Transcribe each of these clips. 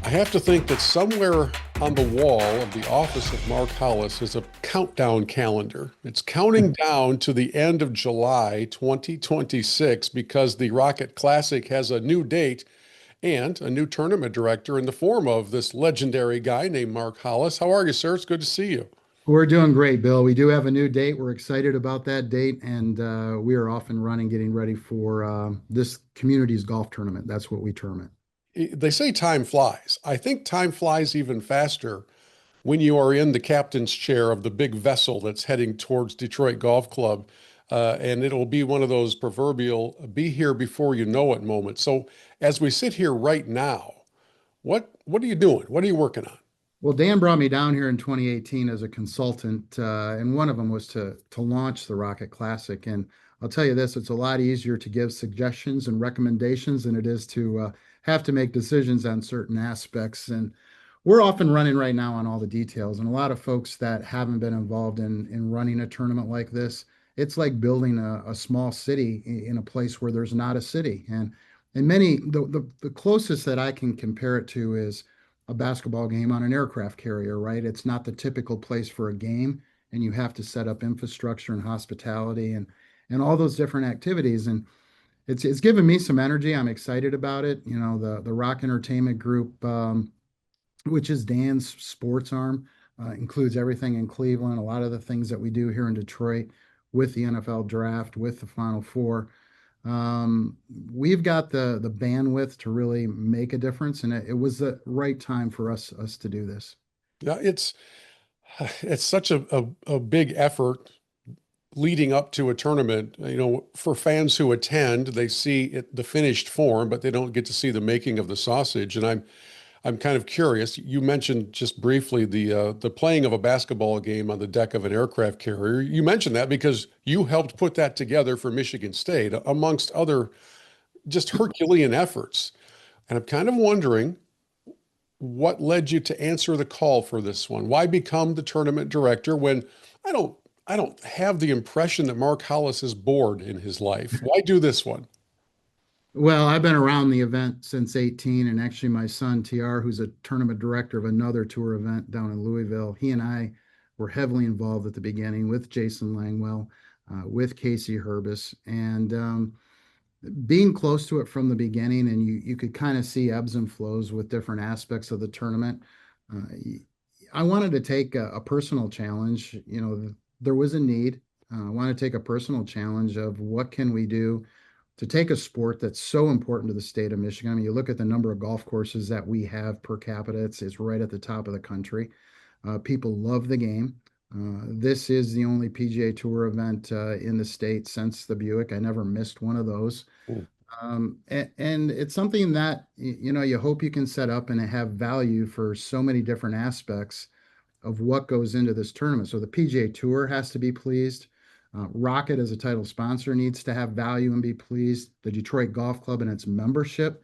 I have to think that somewhere on the wall of the office of Mark Hollis is a countdown calendar. It's counting down to the end of July 2026 because the Rocket Classic has a new date and a new tournament director in the form of this legendary guy named Mark Hollis. How are you, sir? It's good to see you. We're doing great, Bill. We do have a new date. We're excited about that date, and we are off and running, getting ready for this community's golf tournament. That's what we term it. They say time flies. I think time flies even faster when you are in the captain's chair of the big vessel that's heading towards Detroit Golf Club. And it'll be one of those proverbial be here before you know it moments. So as we sit here right now, what are you doing? What are you working on? Well, Dan brought me down here in 2018 as a consultant, and one of them was to launch the Rocket Classic. And I'll tell you this, it's a lot easier to give suggestions and recommendations than it is to have to make decisions on certain aspects. And we're off and running right now on all the details. And a lot of folks that haven't been involved in running a tournament like this, it's like building a small city in a place where there's not a city. And the closest that I can compare it to is a basketball game on an aircraft carrier, right? It's not the typical place for a game, and you have to set up infrastructure and hospitality and all those different activities. And it's given me some energy. I'm excited about it. You know, the Rock Entertainment Group, which is Dan's sports arm, includes everything in Cleveland, a lot of the things that we do here in Detroit with the NFL draft, with the Final Four. Um, we've got the bandwidth to really make a difference, and it was the right time for us to do this. Yeah, it's such a big effort leading up to a tournament. You know, for fans who attend, they see the finished form, but they don't get to see the making of the sausage. And I'm kind of curious. You mentioned just briefly the playing of a basketball game on the deck of an aircraft carrier. You mentioned that because you helped put that together for Michigan State, amongst other just Herculean efforts. And I'm kind of wondering what led you to answer the call for this one? Why become the tournament director when I don't I don't have the impression that Mark Hollis is bored in his life. Why do this one? Well, I've been around the event since 18, and actually my son TR, who's a tournament director of another tour event down in Louisville, he and I were heavily involved at the beginning with Jason Langwell, with Casey Herbis, and being close to it from the beginning, and you could kind of see ebbs and flows with different aspects of the tournament. Uh, I wanted to take a personal challenge. You know, there was a need. I want to take a personal challenge of what can we do to take a sport that's so important to the state of Michigan. I mean, you look at the number of golf courses that we have per capita, it's right at the top of the country. People love the game. This is the only PGA Tour event in the state since the Buick. I never missed one of those. Mm. And it's something that, you know, you hope you can set up and have value for so many different aspects of what goes into this tournament. So the PGA Tour has to be pleased. Rocket, as a title sponsor, needs to have value and be pleased. The Detroit Golf Club and its membership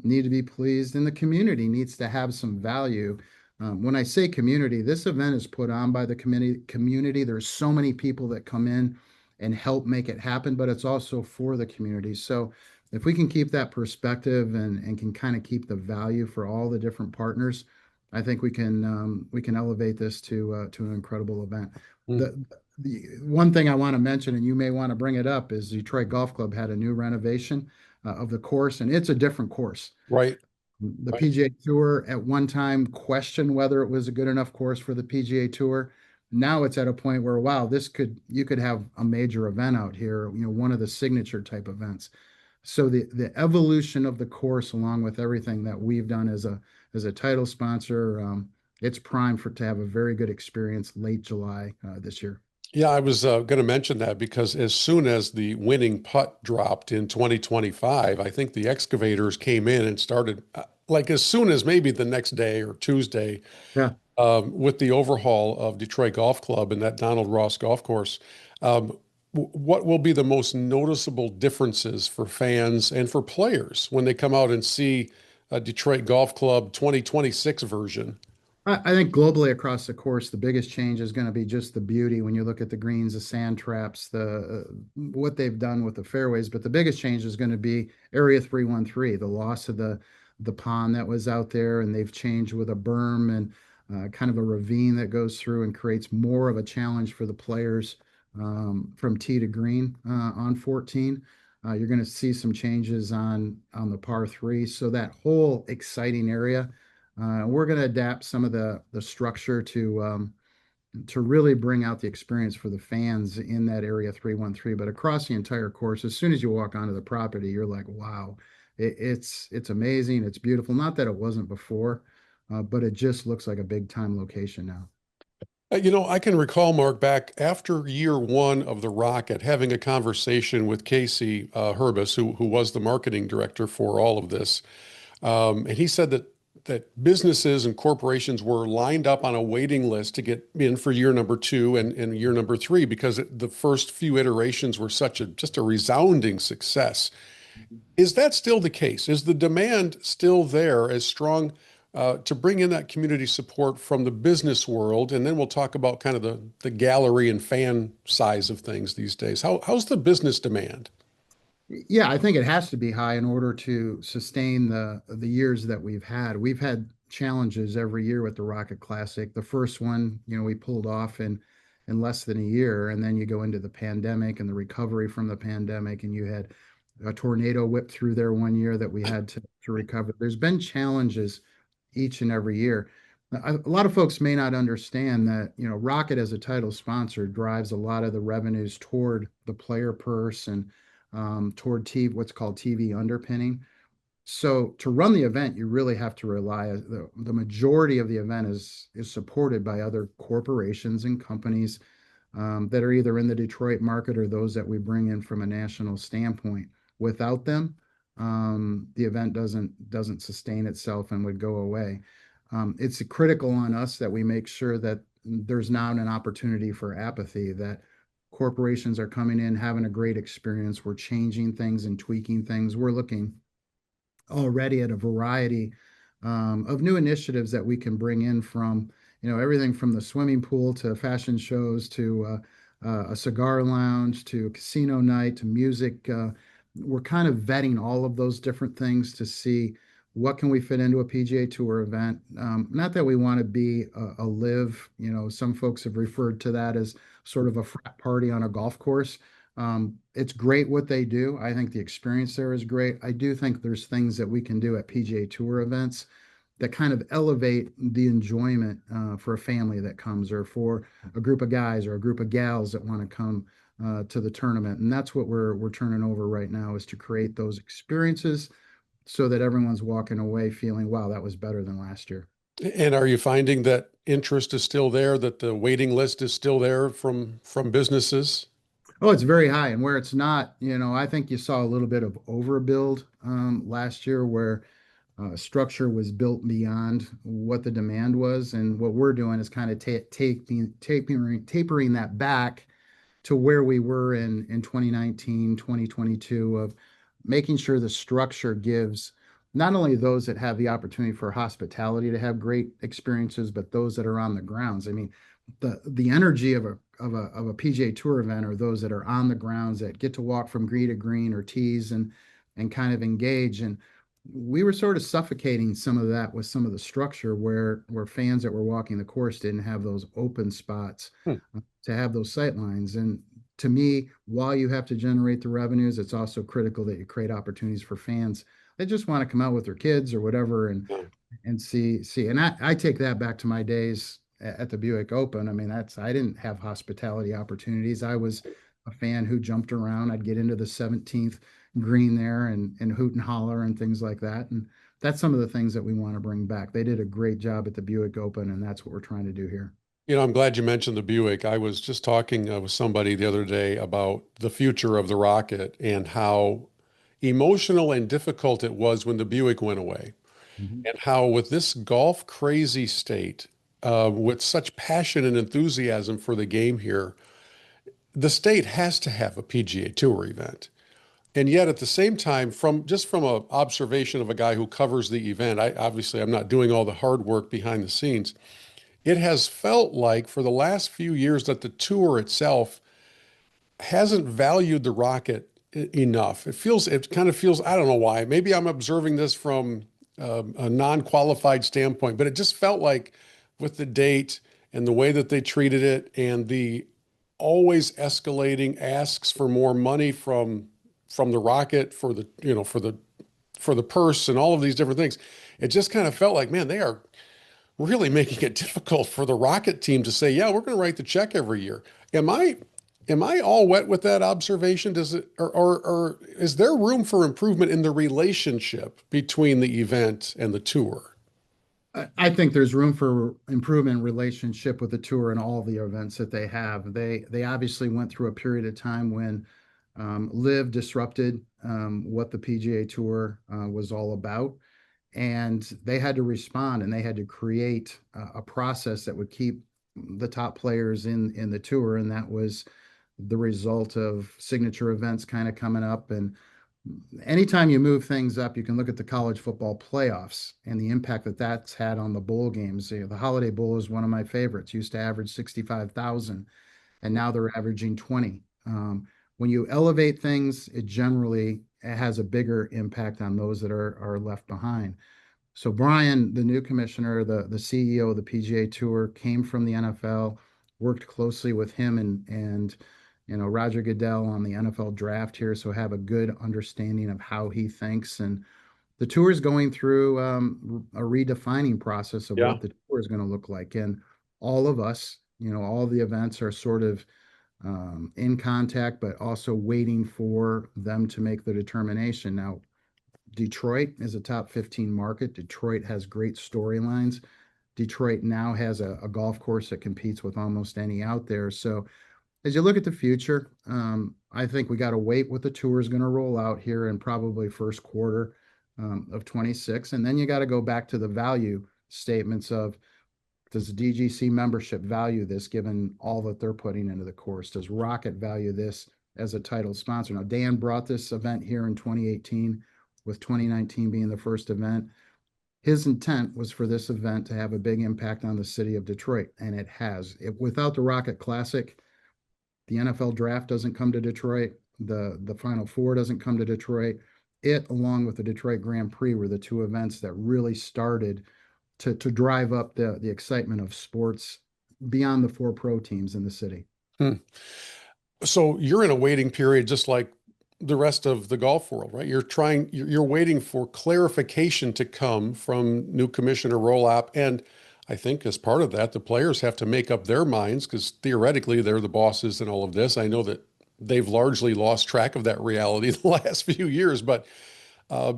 need to be pleased, and the community needs to have some value. When I say community, this event is put on by the community. There's so many people that come in and help make it happen, but it's also for the community. So if we can keep that perspective and can kind of keep the value for all the different partners, I think we can elevate this to an incredible event. Mm. The one thing I want to mention, and you may want to bring it up, is Detroit Golf Club had a new renovation of the course, and it's a different course. Right, The right. PGA Tour at one time questioned whether it was a good enough course for the PGA Tour. Now it's at a point where, wow, you could have a major event out here, you know, one of the signature type events. So the evolution of the course, along with everything that we've done as a title sponsor, it's primed for to have a very good experience late July this year. Yeah, I was going to mention that because as soon as the winning putt dropped in 2025, I think the excavators came in and started like as soon as maybe the next day or Tuesday Yeah. with the overhaul of Detroit Golf Club and that Donald Ross golf course. What will be the most noticeable differences for fans and for players when they come out and see a Detroit Golf Club 2026 version? I think globally across the course, the biggest change is going to be just the beauty when you look at the greens, the sand traps, the what they've done with the fairways. But the biggest change is going to be Area 313, the loss of the pond that was out there, and they've changed with a berm and kind of a ravine that goes through and creates more of a challenge for the players from tee to green on 14. You're going to see some changes on the par three. So that whole exciting area, we're going to adapt some of the structure to really bring out the experience for the fans in that area 313. But across the entire course, as soon as you walk onto the property, you're like, wow, it's amazing. It's beautiful. Not that it wasn't before, but it just looks like a big time location now. I can recall, Mark, back after year one of the Rocket, having a conversation with Casey Herbis, who was the marketing director for all of this. And he said that businesses and corporations were lined up on a waiting list to get in for year number two and year number three because the first few iterations were just a resounding success. Is that still the case? Is the demand still there as strong to bring in that community support from the business world? And then we'll talk about kind of the gallery and fan size of things these days. How's the business demand? Yeah, I think it has to be high in order to sustain the years that we've had. We've had challenges every year with the Rocket Classic. The first one, we pulled off in less than a year, and then you go into the pandemic and the recovery from the pandemic, and you had a tornado whip through there one year that we had to recover. There's been challenges each and every year. A lot of folks may not understand that, Rocket as a title sponsor drives a lot of the revenues toward the player purse and toward what's called TV underpinning. So to run the event, you really have to rely. The majority of the event is supported by other corporations and companies that are either in the Detroit market or those that we bring in from a national standpoint. Without them, the event doesn't sustain itself and would go away. It's critical on us that we make sure that there's not an opportunity for apathy, that corporations are coming in, having a great experience. We're changing things and tweaking things. We're looking already at a variety of new initiatives that we can bring in from, everything from the swimming pool to fashion shows to a cigar lounge to a casino night to music. We're kind of vetting all of those different things to see what can we fit into a PGA Tour event. Not that we want to be a live, some folks have referred to that as sort of a frat party on a golf course. It's great what they do. I think the experience there is great. I do think there's things that we can do at PGA Tour events that kind of elevate the enjoyment for a family that comes or for a group of guys or a group of gals that want to come to the tournament. And that's what we're turning over right now, is to create those experiences so that everyone's walking away feeling, wow, that was better than last year. And are you finding that interest is still there, that the waiting list is still there from businesses? Oh, it's very high. And where it's not, I think you saw a little bit of overbuild last year where structure was built beyond what the demand was. And what we're doing is kind of tapering that back to where we were in 2019, 2022, of making sure the structure gives not only those that have the opportunity for hospitality to have great experiences, but those that are on the grounds. I mean, the energy of a PGA Tour event are those that are on the grounds that get to walk from green to green or tees and kind of engage. And we were sort of suffocating some of that with some of the structure where fans that were walking the course didn't have those open spots Hmm. to have those sight lines. And to me, while you have to generate the revenues, it's also critical that you create opportunities for fans that just want to come out with their kids or whatever Yeah. and see. And I take that back to my days at the Buick Open. I mean, I didn't have hospitality opportunities. I was a fan who jumped around. I'd get into the 17th green there and hoot and holler and things like that. And that's some of the things that we want to bring back. They did a great job at the Buick Open, and that's what we're trying to do here. I'm glad you mentioned the Buick. I was just talking with somebody the other day about the future of the Rocket and how emotional and difficult it was when the Buick went away, Mhm. and how with this golf crazy state, with such passion and enthusiasm for the game here, the state has to have a PGA Tour event. And yet, at the same time, from an observation of a guy who covers the event, I'm not doing all the hard work behind the scenes. It has felt like for the last few years that the tour itself hasn't valued the Rocket enough. It kind of feels, I don't know why. Maybe I'm observing this from a non-qualified standpoint, but it just felt like with the date and the way that they treated it and the always escalating asks for more money from the Rocket for the, for the purse and all of these different things. It just kind of felt like, man, they are really making it difficult for the Rocket team to say, yeah, we're going to write the check every year. Am I am I all wet with that observation? Does it or is there room for improvement in the relationship between the event and the tour? I think there's room for improvement in relationship with the tour and all the events that they have. They obviously went through a period of time when Live disrupted what the PGA Tour was all about, and they had to respond and they had to create a process that would keep the top players in the tour, and that was the result of signature events kind of coming up. And anytime you move things up, you can look at the college football playoffs and the impact that that's had on the bowl games. You know, the Holiday Bowl is one of my favorites. Used to average 65,000, and now they're averaging 20. When you elevate things, it generally has a bigger impact on those that are left behind. So Brian, the new commissioner, the CEO of the PGA Tour, came from the NFL, worked closely with him and Roger Goodell on the NFL draft here, so have a good understanding of how he thinks. And the tour is going through a redefining process of Yeah. what the tour is going to look like. And all of us, all the events are sort of in contact, but also waiting for them to make the determination. Now, Detroit is a top 15 market. Detroit has great storylines. Detroit now has a golf course that competes with almost any out there. So as you look at the future, I think we got to wait what the tour is going to roll out here in probably first quarter of 26. And then you got to go back to the value statements of, does the DGC membership value this given all that they're putting into the course? Does Rocket value this as a title sponsor? Now, Dan brought this event here in 2018, with 2019 being the first event. His intent was for this event to have a big impact on the city of Detroit, and it has. Without the Rocket Classic, the NFL draft doesn't come to Detroit. The Final Four doesn't come to Detroit. It, along with the Detroit Grand Prix, were the two events that really started to drive up the excitement of sports beyond the four pro teams in the city. Hmm. So you're in a waiting period, just like the rest of the golf world, right? You're waiting for clarification to come from new commissioner Rolap. And I think as part of that, the players have to make up their minds because theoretically they're the bosses in all of this. I know that they've largely lost track of that reality the last few years, but uh,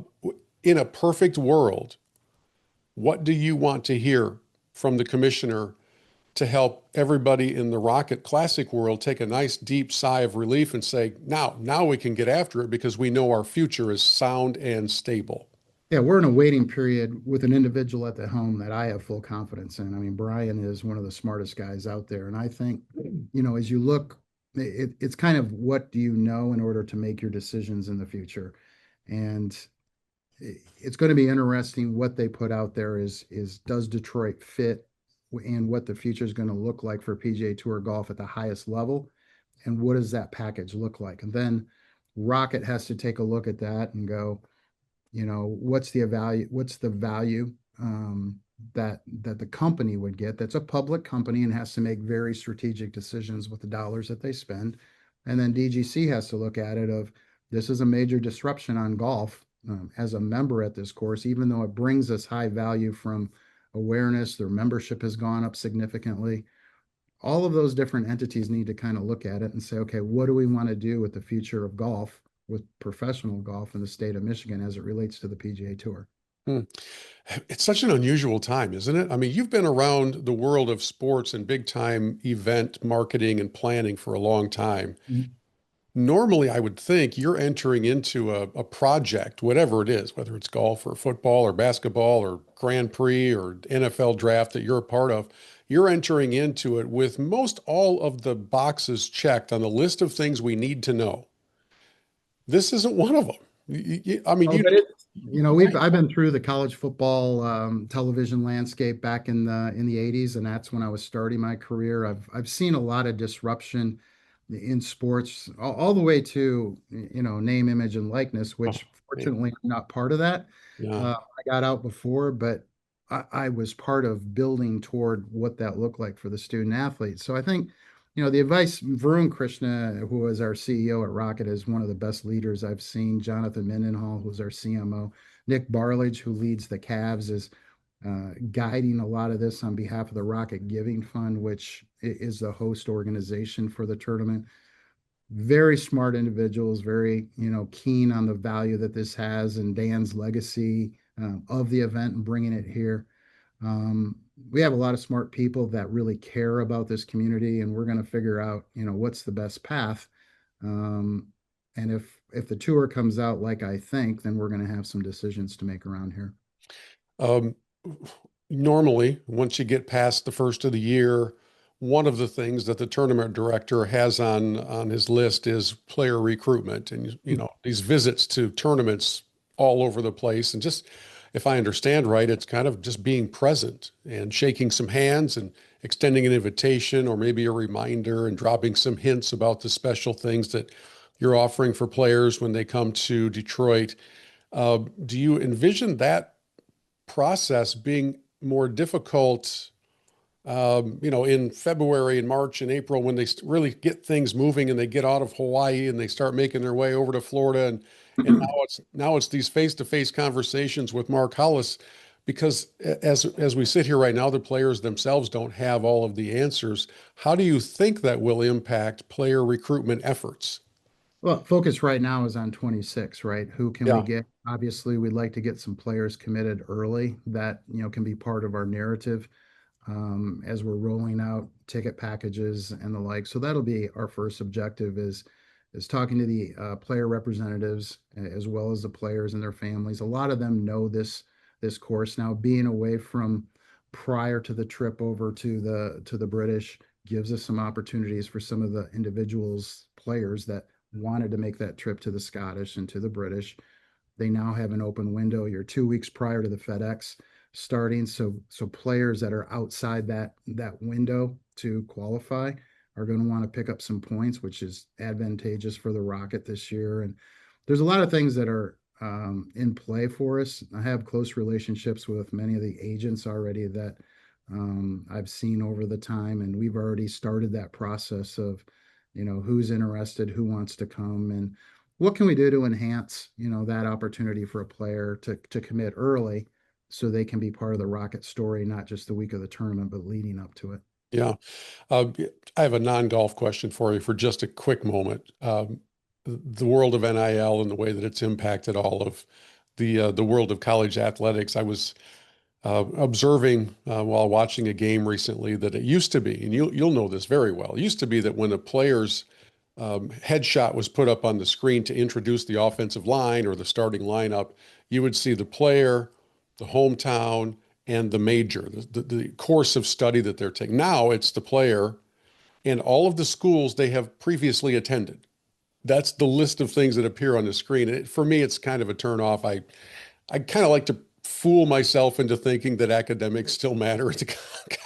in a perfect world, what do you want to hear from the commissioner to help everybody in the Rocket Classic world take a nice deep sigh of relief and say, now we can get after it because we know our future is sound and stable. Yeah, we're in a waiting period with an individual at the helm that I have full confidence in. I mean, Brian is one of the smartest guys out there. And I think, as you look, it's kind of what do you know in order to make your decisions in the future. And it's going to be interesting what they put out there is does Detroit fit and what the future is going to look like for PGA Tour golf at the highest level, and what does that package look like? And then Rocket has to take a look at that and go, what's the value that the company would get, that's a public company and has to make very strategic decisions with the dollars that they spend. And then DGC has to look at it of, this is a major disruption on golf as a member at this course, even though it brings us high value from awareness, their membership has gone up significantly. All of those different entities need to kind of look at it and say, okay, what do we want to do with the future of golf, with professional golf in the state of Michigan as it relates to the PGA Tour? Hmm. It's such an unusual time, isn't it? I mean, you've been around the world of sports and big time event marketing and planning for a long time. Mhm. Normally, I would think you're entering into a project, whatever it is, whether it's golf or football or basketball or Grand Prix or NFL draft that you're a part of, you're entering into it with most all of the boxes checked on the list of things we need to know. This isn't one of them. I mean, Oh, you, but right. I've been through the college football television landscape back in the 80s, and that's when I was starting my career. I've seen a lot of disruption in sports, all the way to name, image, and likeness, Oh, which Yeah. Fortunately, I'm not part of that. Yeah. I got out before, but I was part of building toward what that looked like for the student athletes. So I think, the advice, Varun Krishna, who was our CEO at Rocket, is one of the best leaders I've seen. Jonathan Mendenhall, who's our CMO, Nick Barlage, who leads the Cavs, is guiding a lot of this on behalf of the Rocket Giving Fund, which is the host organization for the tournament. Very smart individuals, very, keen on the value that this has and Dan's legacy of the event and bringing it here. Um, we have a lot of smart people that really care about this community, and we're going to figure out, what's the best path. Um, and if the tour comes out like I think, then we're going to have some decisions to make around here. Um, Normally, once you get past the first of the year, one of the things that the tournament director has on his list is player recruitment, and these visits to tournaments all over the place, and just if I understand right, it's kind of just being present and shaking some hands and extending an invitation or maybe a reminder and dropping some hints about the special things that you're offering for players when they come to Detroit. Do you envision that process being more difficult, in February and March and April when they really get things moving and they get out of Hawaii and they start making their way over to Florida, and now it's these face-to-face conversations with Mark Hollis, because as we sit here right now, the players themselves don't have all of the answers. How do you think that will impact player recruitment efforts? Well, focus right now is on 26, right? Who can we Yeah, get? Obviously, we'd like to get some players committed early that, can be part of our narrative as we're rolling out ticket packages and the like. So that'll be our first objective is talking to the player representatives as well as the players and their families. A lot of them know this course now. Being away from prior to the trip over to the British gives us some opportunities for some of the individuals players that wanted to make that trip to the Scottish and to the British. They now have an open window. You're 2 weeks prior to the FedEx starting. So players that are outside that window to qualify are going to want to pick up some points, which is advantageous for the Rocket this year. And there's a lot of things that are in play for us. I have close relationships with many of the agents already that I've seen over the time, and we've already started that process of, who's interested, who wants to come, and what can we do to enhance, that opportunity for a player to commit early so they can be part of the Rocket story, not just the week of the tournament, but leading up to it. yeah. Uh, I have a non-golf question for you for just a quick moment. The world of NIL and the way that it's impacted all of the world of college athletics. I was observing while watching a game recently that it used to be, and you'll know this very well. It used to be that when a player's headshot was put up on the screen to introduce the offensive line or the starting lineup, you would see the player, the hometown, and the major, the course of study that they're taking. Now it's the player and all of the schools they have previously attended. That's the list of things that appear on the screen. For me, it's kind of a turn off. I kind of like to fool myself into thinking that academics still matter at the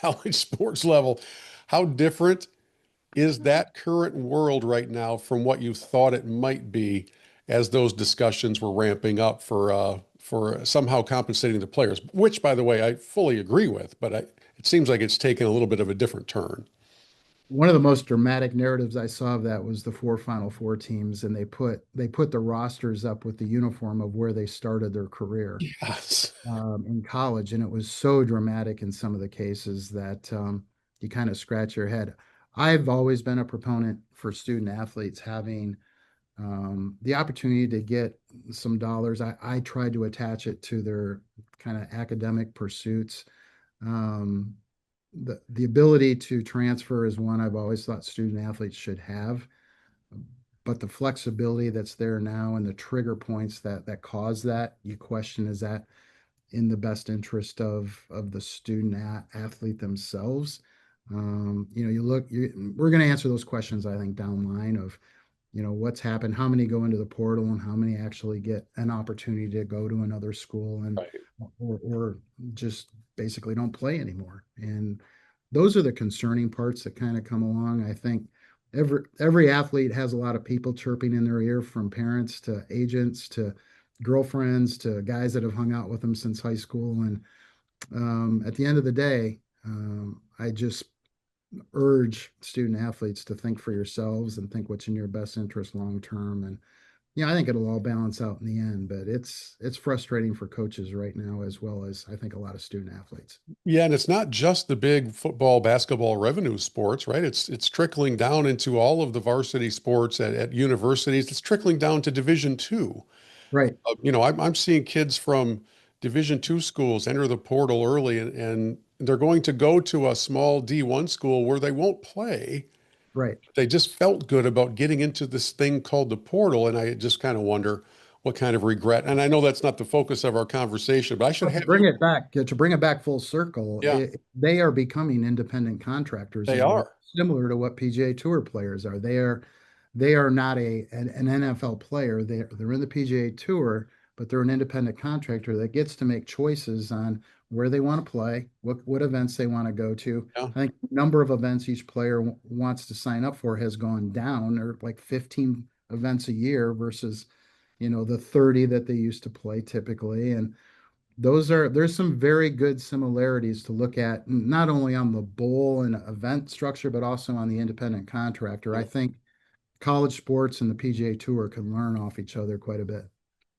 college sports level. How different is that current world right now from what you thought it might be as those discussions were ramping up for somehow compensating the players, which, by the way, I fully agree with, but it seems like it's taken a little bit of a different turn. One of the most dramatic narratives I saw of that was the four Final Four teams, and they put the rosters up with the uniform of where they started their career Yes. in college, and it was so dramatic in some of the cases that you kind of scratch your head. I've always been a proponent for student athletes having the opportunity to get some dollars. I tried to attach it to their kind of academic pursuits. Um, the ability to transfer is one I've always thought student athletes should have, but the flexibility that's there now and the trigger points that cause that, you question, is that in the best interest of the student athlete themselves? We're going to answer those questions, I think, down the line of, what's happened, how many go into the portal and how many actually get an opportunity to go to another school and Right. or just basically don't play anymore. And those are the concerning parts that kind of come along. I think every athlete has a lot of people chirping in their ear, from parents to agents to girlfriends to guys that have hung out with them since high school. And at the end of the day, I just urge student athletes to think for yourselves and think what's in your best interest long term. And yeah, I think it'll all balance out in the end, but it's frustrating for coaches right now as well as I think a lot of student athletes. Yeah, and it's not just the big football, basketball revenue sports, right? It's trickling down into all of the varsity sports at universities. It's trickling down to Division two. Right, I'm seeing kids from Division two schools enter the portal early, and they're going to go to a small D1 school where they won't play. right. They just felt good about getting into this thing called the portal, and I just kind of wonder what kind of regret. And I know that's not the focus of our conversation, but I should But to have you. bring it back, to bring it back full circle, Yeah, they are becoming independent contractors they in a way are. similar to what PGA Tour players are. They are not an NFL player. They're in the PGA Tour, but they're an independent contractor that gets to make choices on where they want to play, what events they want to go to. Yeah. I think the number of events each player wants to sign up for has gone down, or like 15 events a year versus, the 30 that they used to play typically. And there's some very good similarities to look at, not only on the bowl and event structure, but also on the independent contractor. I think college sports and the PGA Tour can learn off each other quite a bit.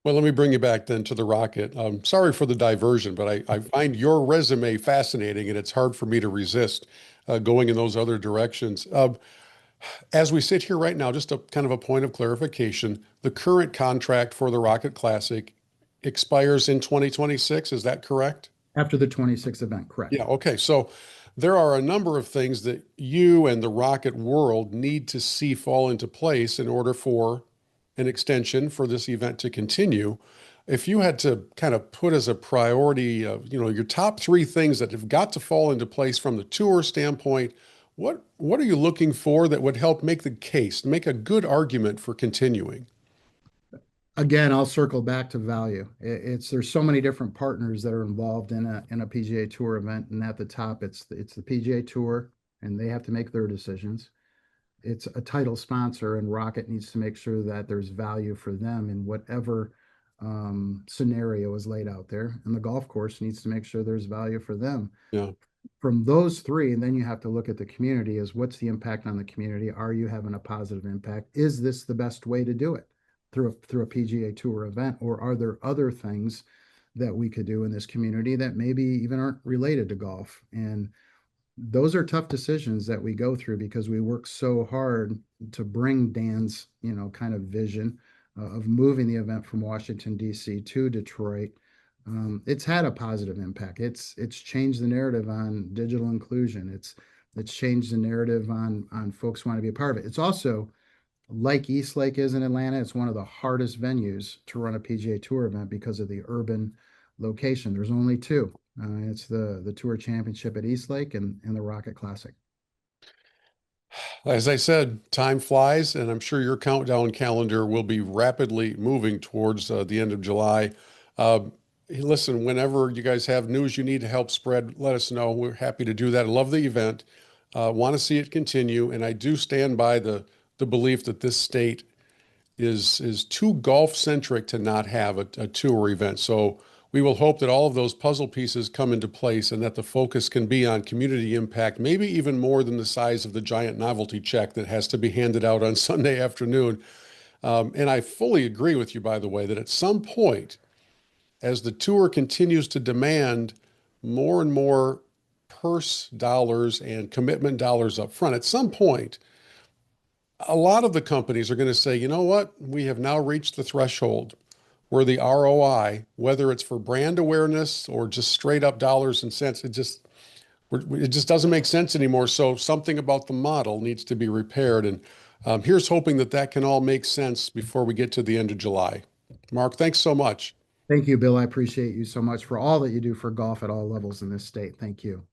Well, let me bring you back then to the Rocket. Sorry for the diversion, but I find your resume fascinating, and it's hard for me to resist going in those other directions. As we sit here right now, just a kind of a point of clarification, the current contract for the Rocket Classic expires in 2026. Is that correct? After the 26th event, correct? Yeah, okay. So there are a number of things that you and the Rocket world need to see fall into place in order for an extension for this event to continue. If you had to kind of put as a priority, your top three things that have got to fall into place from the tour standpoint, what are you looking for that would help make the case, make a good argument for continuing? Again, I'll circle back to value. There's so many different partners that are involved in a PGA Tour event, and at the top, it's the PGA Tour, and they have to make their decisions. It's a title sponsor, and Rocket needs to make sure that there's value for them in whatever scenario is laid out there, and the golf course needs to make sure there's value for them. Yeah, From those three, and then you have to look at the community as what's the impact on the community? Are you having a positive impact? Is this the best way to do it through a PGA Tour event, or are there other things that we could do in this community that maybe even aren't related to golf? And those are tough decisions that we go through because we work so hard to bring Dan's, kind of vision of moving the event from Washington, D.C. to Detroit. It's had a positive impact. It's changed the narrative on digital inclusion. It's changed the narrative on folks want to be a part of it. It's also like East Lake is in Atlanta. It's one of the hardest venues to run a PGA Tour event because of the urban location. There's only two. It's the Tour Championship at East Lake and the Rocket Classic. as I said, time flies, and I'm sure your countdown calendar will be rapidly moving towards the end of July. Uh, Listen, whenever you guys have news you need to help spread, let us know. We're happy to do that. I love the event. Want to see it continue, and I do stand by the belief that this state is too golf centric to not have a tour event. So we will hope that all of those puzzle pieces come into place and that the focus can be on community impact, maybe even more than the size of the giant novelty check that has to be handed out on Sunday afternoon. And I fully agree with you, by the way, that at some point, as the tour continues to demand more and more purse dollars and commitment dollars up front, at some point, a lot of the companies are going to say, you know what, we have now reached the threshold where the ROI, whether it's for brand awareness or just straight up dollars and cents, it just doesn't make sense anymore. So something about the model needs to be repaired. And here's hoping that that can all make sense before we get to the end of July. Mark, thanks so much. Thank you, Bill. I appreciate you so much for all that you do for golf at all levels in this state. Thank you.